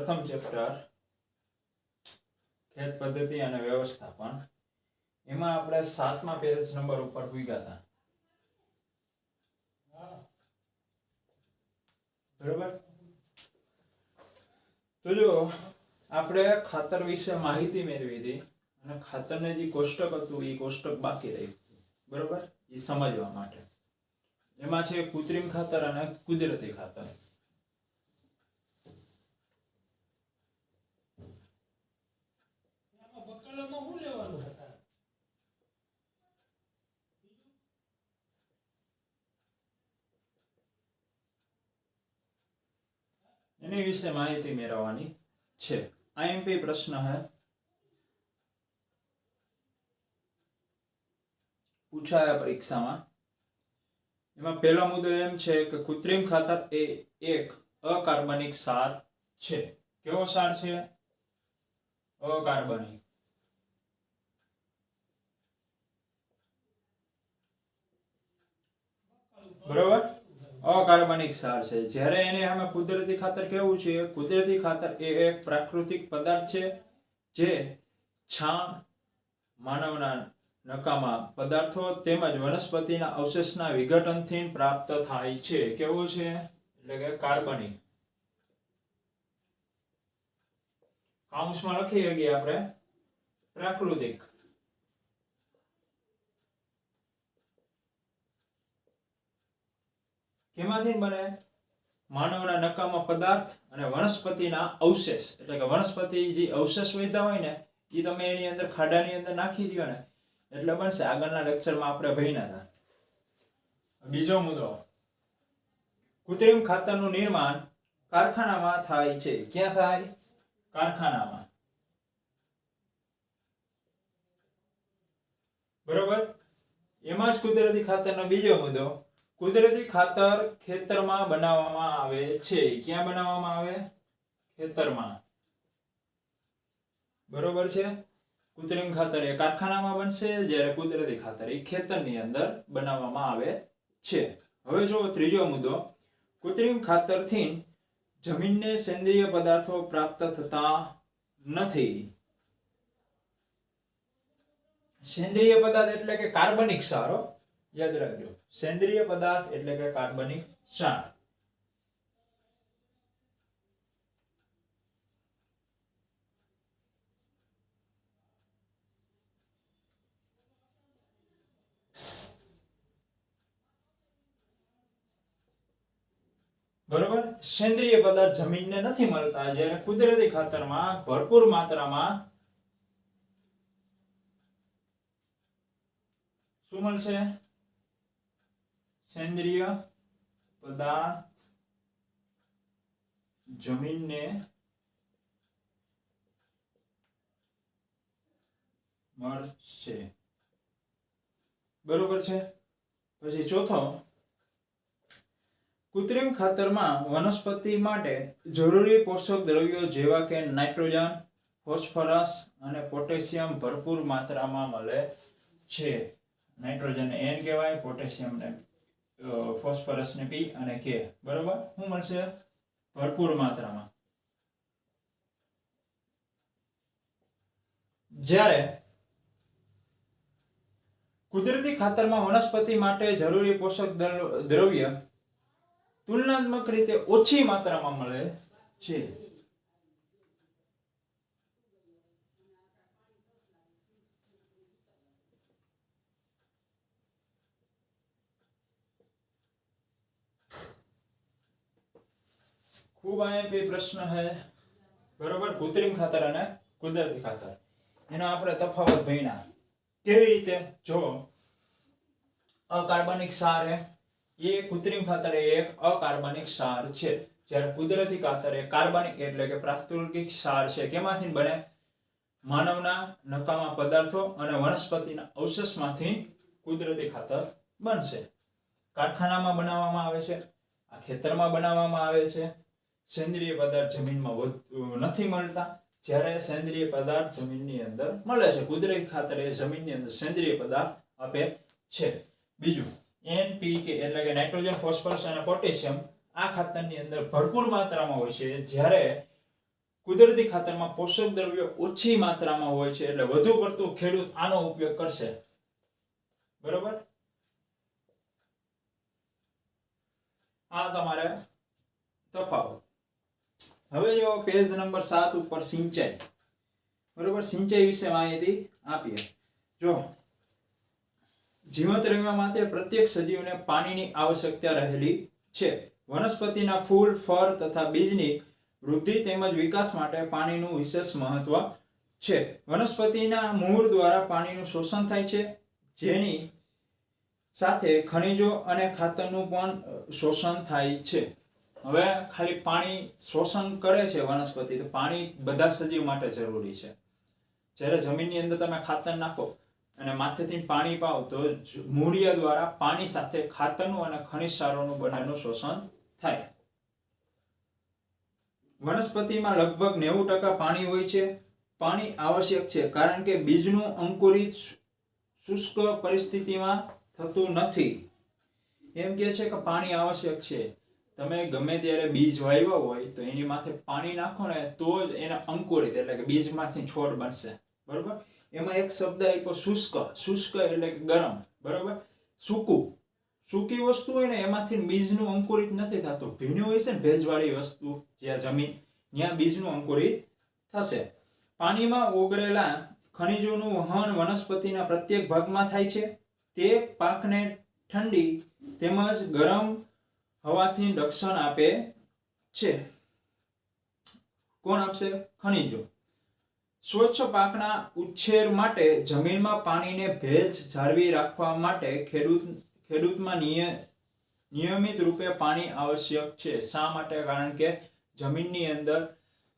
પ્રથમ ચેપ્ટર ખેત પદ્ધતિ અને વ્યવસ્થાપન, એમાં આપણે 7મા પેજ નંબર ઉપર પૂગ્યા હતા. બરોબર. તો જો આપણે ખાતર વિશે માહિતી મેળવી હતી અને ખાતરને જે કોષ્ટક હતું એ કોષ્ટક બાકી રહ્યું. બરોબર, એ સમજવા માટે. એમાં છે કૃત્રિમ ખાતર અને કુદરતી ખાતર. એની વિશે માહિતી મેળવવાની છે. આઈએમપી પ્રશ્ન હે, પૂછાયા પરીક્ષામાં. એમાં પહેલો મુદ્દો એમ છે કે કૃત્રિમ ખાતર એ એક અકાર્બનિક ક્ષાર છે. કેવો ક્ષાર છે? અકાર્બનિક. બરોબર, અકાર્બનિક ક્ષાર છે. જ્યારે એને સામે કુદરતી ખાતર કેવું છે? કુદરતી ખાતર એ એક પ્રાકૃતિક પદાર્થ છે જે છાણ, માનવના નકામા પદાર્થો તેમજ વનસ્પતિના અવશેષના વિઘટનથી પ્રાપ્ત થાય છે. કેવું છે? એટલે કે કાર્બનિક. કાઉન્સમાં લખી શકીએ આપણે પ્રાકૃતિક. કેમાંથી બને? માનવના નકામા પદાર્થ અને વનસ્પતિના અવશેષ. એટલે કે વનસ્પતિ જે અવશેષ વધ્યા હોય ને એ તમે એની અંદર ખાડાની અંદર નાખી દો ને એટલે બનશે. આગળના લેક્ચરમાં આપણે ભણ્યા હતા. બીજો મુદ્દો, કૃત્રિમ ખાતરનું નિર્માણ કારખાનામાં થાય છે. ક્યાં થાય? કારખાનામાં. બરોબર. એમાં જ કુદરતી ખાતરનો બીજો મુદ્દો, કુદરતી ખાતર ખેતરમાં બનાવવામાં આવે છે. ક્યાં બનાવવામાં આવે? ખેતરમાં. બરોબર છે. કૃત્રિમ ખાતર એ કારખાનામાં બનશે, જ્યારે કુદરતી ખાતર એ ખેતરની અંદર બનાવવામાં આવે છે. હવે જો ત્રીજો મુદ્દો, કૃત્રિમ ખાતરથી જમીનને સેન્દ્રિય પદાર્થો પ્રાપ્ત થતા નથી. સેન્દ્રિય પદાર્થ એટલે કે કાર્બનિક ક્ષાર. યાદ રાખજો, સેન્દ્રિય પદાર્થ એટલે કે કાર્બનિક ક્ષાર. બરોબર. સેન્દ્રિય પદાર્થ જમીનને નથી મળતા, જ્યારે કુદરતી ખાતરમાં ભરપૂર માત્રામાં શું મળશે? સેન્દ્રિય પદાર્થ જમીનને મળશે. બરોબર છે. પછી ચોથો, કૃત્રિમ ખાતરમાં વનસ્પતિ માટે જરૂરી પોષક દ્રવ્યો જેવા કે નાઇટ્રોજન, ફોસ્ફરસ અને પોટેશિયમ ભરપૂર માત્રામાં મળે છે. નાઇટ્રોજન N કહેવાય, પોટેશિયમ ને ફોસ્ફરસ ને P અને K. બરોબર. શું મળશે? ભરપૂર માત્રામાં. જ્યારે કુદરતી ખાતરમાં વનસ્પતિ માટે જરૂરી પોષક દ્રવ્ય તુલનાત્મક રીતે ઓછી માત્રામાં મળે છે. ખૂબ આઈએમપી પ્રશ્ન है. બરોબર. કૃત્રિમ ખાતર અને કુદરતી ખાતર એનો આપણે તફાવત ભણ્યા. કેવી રીતે? જો અકાર્બનિક ક્ષાર હે એ કૃત્રિમ ખાતર એ એક અકાર્બનિક ક્ષાર છે, જ્યારે કુદરતી ખાતર એ કાર્બનિક એટલે કે પ્રાકૃતિક ક્ષાર છે. કેમાંથી બને? માનવના નકામા પદાર્થો અને વનસ્પતિના અવશેષમાંથી કુદરતી ખાતર બનશે. કારખાનામાં બનાવવામાં આવે છે, આ ખેતરમાં બનાવવામાં આવે છે. સેન્દ્રિય પદાર્થ જમીનમાં નથી મળતા, જ્યારે સેન્દ્રિય પદાર્થ જમીનની અંદર મળે છે. કુદરતી ખાતર એ જમીનની અંદર સેન્દ્રિય પદાર્થ આપે છે. બીજું, NPK એટલે કે નાઇટ્રોજન, ફોસ્ફરસ અને પોટેશિયમ આ ખાતરની અંદર ભરપૂર માત્રામાં હોય છે, જ્યારે કુદરતી ખાતરમાં પોષક દ્રવ્યો ઓછી માત્રામાં હોય છે એટલે વધુ પડતું ખેડૂત આનો ઉપયોગ કરશે. બરોબર, આ તમારે તફાવત. હવે જો પેજ નંબર 7 ઉપર સિંચાઈ. બરોબર, સિંચાઈ વિશે માહિતી આપીએ. જો જીવંત રહેવા માટે પ્રત્યેક સજીવને પાણીની આવશ્યકતા રહેલી છે. વનસ્પતિના ફૂલ, ફળ તથા બીજની વૃદ્ધિ તેમજ વિકાસ માટે પાણીનું વિશેષ મહત્વ છે. વનસ્પતિના મૂળ દ્વારા પાણીનું શોષણ થાય છે, જેની સાથે ખનિજો અને ખાતરનું પણ શોષણ થાય છે. હવે ખાલી પાણી શોષણ કરે છે વનસ્પતિ, તો પાણી બધા સજીવ માટે જરૂરી છે. જ્યારે જમીનની અંદર તમે ખાતર નાખો અને માથેથી પાણી પાવ તો મૂળિયા દ્વારા પાણી સાથે ખાતરનું અને ખનિજ ક્ષારોનું બંનેનું શોષણ થાય. વનસ્પતિમાં લગભગ 90% પાણી હોય છે. પાણી આવશ્યક છે કારણ કે બીજનું અંકુરિત શુષ્ક પરિસ્થિતિમાં થતું નથી. એમ કહે છે કે પાણી આવશ્યક છે. તમે ગમે ત્યારે બીજ વાવ્યા હોય તો એની માથે પાણી નાખો ને તો જ એને અંકુરિત એટલે કે બીજમાંથી છોડ બનશે. બરોબર, એમાં એક શબ્દ આપ્યો શુષ્ક. શુષ્ક એટલે કે ગરમ. બરોબર, સૂકું. સૂકી વસ્તુ હોય ને એમાંથી બીજનું અંકુરિત નથી થતું. ભીનું હોય છે ને ભેજવાળી વસ્તુ જ્યાં જમીન, ત્યાં બીજનું અંકુરિત થશે. પાણીમાં ઓગળેલા ખનિજોનું વહન વનસ્પતિના પ્રત્યેક ભાગમાં થાય છે. તે પાકને ઠંડી તેમજ ગરમ હવાથી રક્ષણ આપે છે. કોણ આપશે? ખનિજો. સ્વચ્છ પાકના ઉછેર માટે જમીનમાં પાણીને ભેજ જાળવી રાખવા માટે ખેડૂતમાં નિયમિત રૂપે પાણી આવશ્યક છે. શા માટે? કારણ કે જમીનની અંદર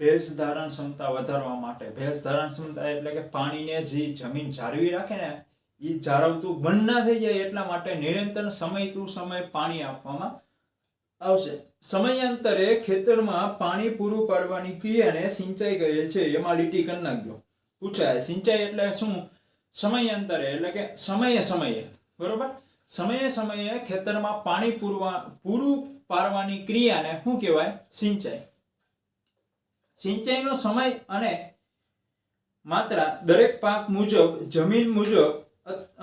ભેજ ધારણ ક્ષમતા વધારવા માટે. ભેજ ધારણ ક્ષમતા એટલે કે પાણીને જે જમીન જાળવી રાખે ને એ જાળવતું બંધ ના થઈ જાય એટલા માટે નિરંતર સમય ટુ સમય પાણી આપવામાં આવશે. સમયાંતરે ખેતરમાં પાણી પૂરું પાડવાની ક્રિયાને સિંચાઈ કહે છે. એમાં લીટી કરી નાખજો, પૂછાય. સિંચાઈ એટલે શું? સમયાંતરે એટલે કે સમયે સમયે. બરોબર, સમયે સમયે ખેતરમાં પાણી પૂરું પાડવાની ક્રિયાને શું કહેવાય? સિંચાઈ. સિંચાઈનો સમય અને માત્રા દરેક પાક મુજબ, જમીન મુજબ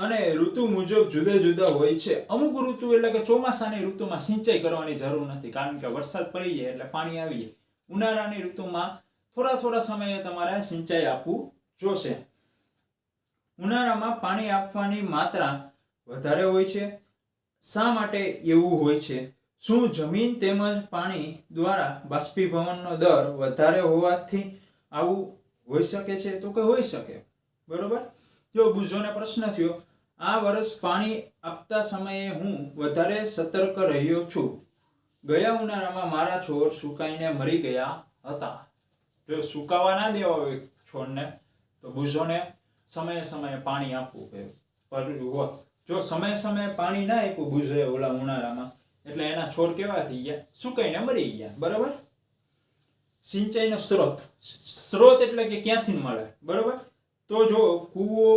અને ઋતુ મુજબ જુદા જુદા હોય છે. અમુક ઋતુ એટલે કે ચોમાસાની ઋતુમાં સિંચાઈ કરવાની જરૂર નથી કારણ કે વરસાદ પડી જાય એટલે પાણી આવી જાય. ઉનાળાની ઋતુમાં થોડા સમયે તમારે સિંચાઈ આપવું જોશે. ઉનાળામાં પાણી આપવાની માત્રા વધારે હોય છે. શા માટે એવું હોય છે? શું જમીન તેમજ પાણી દ્વારા બાષ્પીભવનનો દર વધારે હોવાથી આવું હોઈ શકે છે? તો કે હોઈ શકે. બરોબર, જો બુઝોને પ્રશ્ન થયો, આ વર્ષ પાણી આપતા સમયે હું વધારે સતર્ક રહ્યો છું. ગયા ઉનાળામાં મારા છોડ સુકાઈને મરી ગયા હતા. જો સુકાવા ના દેવા હોય છોડને તો બુઝોને સમયે સમયે પાણી આપવું પડ્યું હોત. જો સમયે સમયે પાણી ના આપ્યું બુઝોએ ઓલા ઉનાળામાં એટલે એના છોડ કેવા થઈ ગયા? સુકાઈને મરી ગયા. બરોબર, સિંચાઈનો સ્ત્રોત એટલે કે ક્યાંથી મળે? બરોબર, તો જો કૂવો,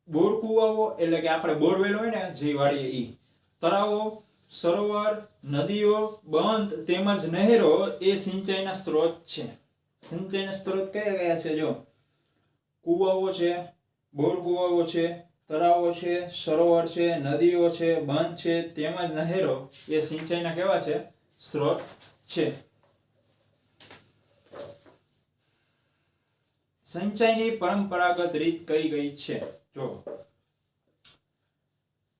બોર કૂવાઓ એટલે કે આપણે બોરવેલ હોય ને જે વાળીએ ઈ, તળાવો, સરોવર, નદીઓ, બંધ તેમજ નહેરો એ સિંચાઈના સ્ત્રોત છે. સિંચાઈના સ્ત્રોત કયા કયા છે? જો કૂવાઓ છે, બોર કૂવાઓ છે, તળાવો છે, સરોવર છે, નદીઓ છે, બંધ છે તેમજ નહેરો એ સિંચાઈના કેવા છે? સ્ત્રોત છે. સિંચાઈની પરંપરાગત રીત કઈ કઈ છે? જો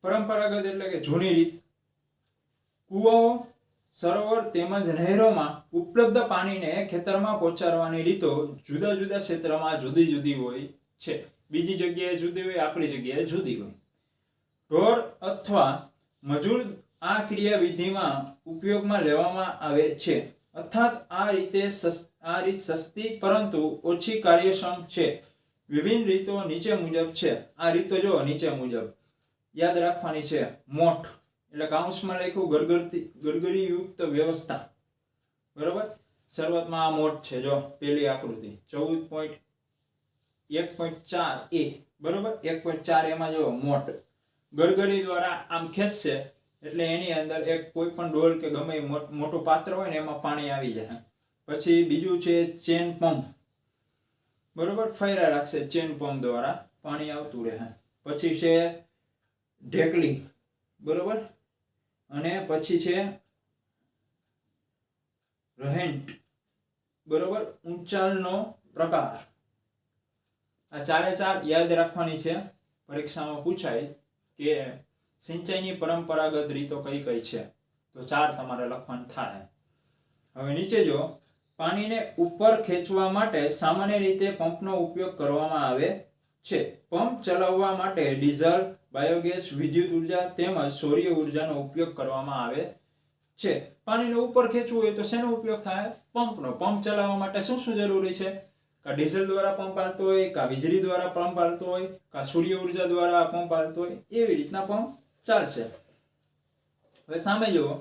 પરંપરાગત એટલે કે જૂની રીત. કૂવાઓ, સરોવર તેમજ નહેરોમાં ઉપલબ્ધ પાણીને ખેતરમાં પહોંચાડવાની રીતો જુદા જુદા ક્ષેત્રમાં જુદી જુદી હોય છે. બીજી જગ્યાએ જુદી હોય, આપણી જગ્યાએ જુદી હોય. ઢોર અથવા મજૂર આ ક્રિયાવિધિમાં ઉપયોગમાં લેવામાં આવે છે. અર્થાત આ રીત સસ્તી પરંતુ ઓછી કાર્યક્ષમ છે. વિભિન્ન રીતો નીચે મુજબ છે. આ રીતો જો નીચે મુજબ યાદ રાખવાની છે. મોઠ એટલે કાઉન્સમાં લખ્યું ગરગડી યુક્ત વ્યવસ્થા. બરોબર, શરૂઆતમાં આ મોઠ છે. જો પેલી આકૃતિ 14.1.4a. બરોબર, 1.4 એમાં જો મોઠ ગરગડી દ્વારા આમ ખેંચશે એટલે એની અંદર એક કોઈ પણ ડોલ કે ગમે મોટું પાત્ર હોય ને એમાં પાણી આવી જાય. પછી બીજું છે ચેન પંપ, બરોબર, ફર્યા રાખશે ચેન પંપ દ્વારા પાણી આવતું રહે. પછી છે ઢેકલી, બરોબર, અને પછી છે રહેન્ટ, બરોબર, ઊંચાલનો પ્રકાર. આ ચારે ચાર યાદ રાખવાની છે, પરીક્ષામાં પૂછાય કે સિંચાઈની પરંપરાગત રીતો કઈ કઈ છે, તો ચાર તમારે લખવાનું થાય. હવે નીચે જો, પાણીને ઉપર ખેંચવા માટે સામાન્ય રીતે પંપનો ઉપયોગ કરવામાં આવે છે. પંપ ચલાવવા માટે ડીઝલ, બાયોગેસ, વિદ્યુત ઉર્જા તેમજ સૌર ઉર્જાનો ઉપયોગ કરવામાં આવે છે. પાણીને ઉપર ખેંચવું હોય તો શેનો ઉપયોગ થાય? પંપનો. પંપ ચલાવવા માટે શું શું જરૂરી છે? કા ડીઝલ દ્વારા પંપ હાલતો હોય, કા વીજળી દ્વારા પંપ હાલતો હોય, કા સૂર્ય ઉર્જા દ્વારા પંપ હાલતો હોય, એવી રીતના પંપ ચાલશે. હવે સામે જુઓ,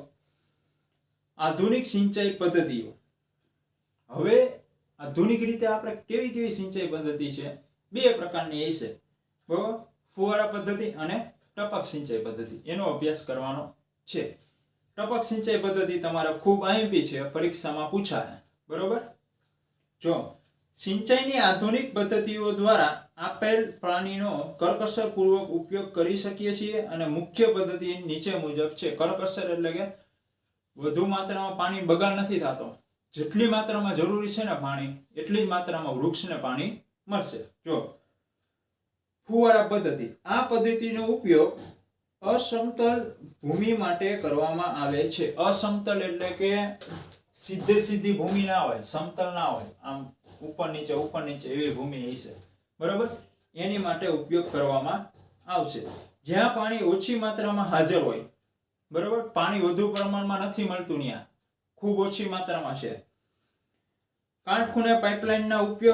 આધુનિક સિંચાઈ પદ્ધતિઓ. હવે આધુનિક રીતે આપણે કેવી કેવી સિંચાઈ પદ્ધતિ છે? બે પ્રકારની એ છે, બરોબર, ફુવારા પદ્ધતિ અને ટપક સિંચાઈ પદ્ધતિ. એનો અભ્યાસ કરવાનો છે. ટપક સિંચાઈ પદ્ધતિ તમારે ખૂબ આઈએમપી છે, પરીક્ષામાં પૂછાય, બરોબર. જો સિંચાઈની આધુનિક પદ્ધતિઓ દ્વારા આપેલ પાણીનો કરકસરપૂર્વક ઉપયોગ કરી શકીએ છીએ અને મુખ્ય પદ્ધતિ નીચે મુજબ છે. કરકસર એટલે કે વધુ માત્રામાં પાણી બગાડ નથી થતો. જેટલી માત્રામાં જરૂરી છે ને પાણી, એટલી જ માત્રામાં વૃક્ષને પાણી મળશે. જો ફુવારા પદ્ધતિ, આ પદ્ધતિનો ઉપયોગ અસમતલ ભૂમિ માટે કરવામાં આવે છે. અસમતલ એટલે કે સીધી ભૂમિ ના હોય, સમતલ ના હોય, આમ ઉપર નીચે એવી ભૂમિ હશે, બરોબર, એની માટે ઉપયોગ કરવામાં આવશે. જ્યાં પાણી ઓછી માત્રામાં હાજર હોય, બરોબર, પાણી વધુ પ્રમાણમાં નથી મળતું, ત્યાં ખૂબ ઓછી માત્રામાં છે. કાટખૂણે પાઇપલાઇનના ઉપયોગ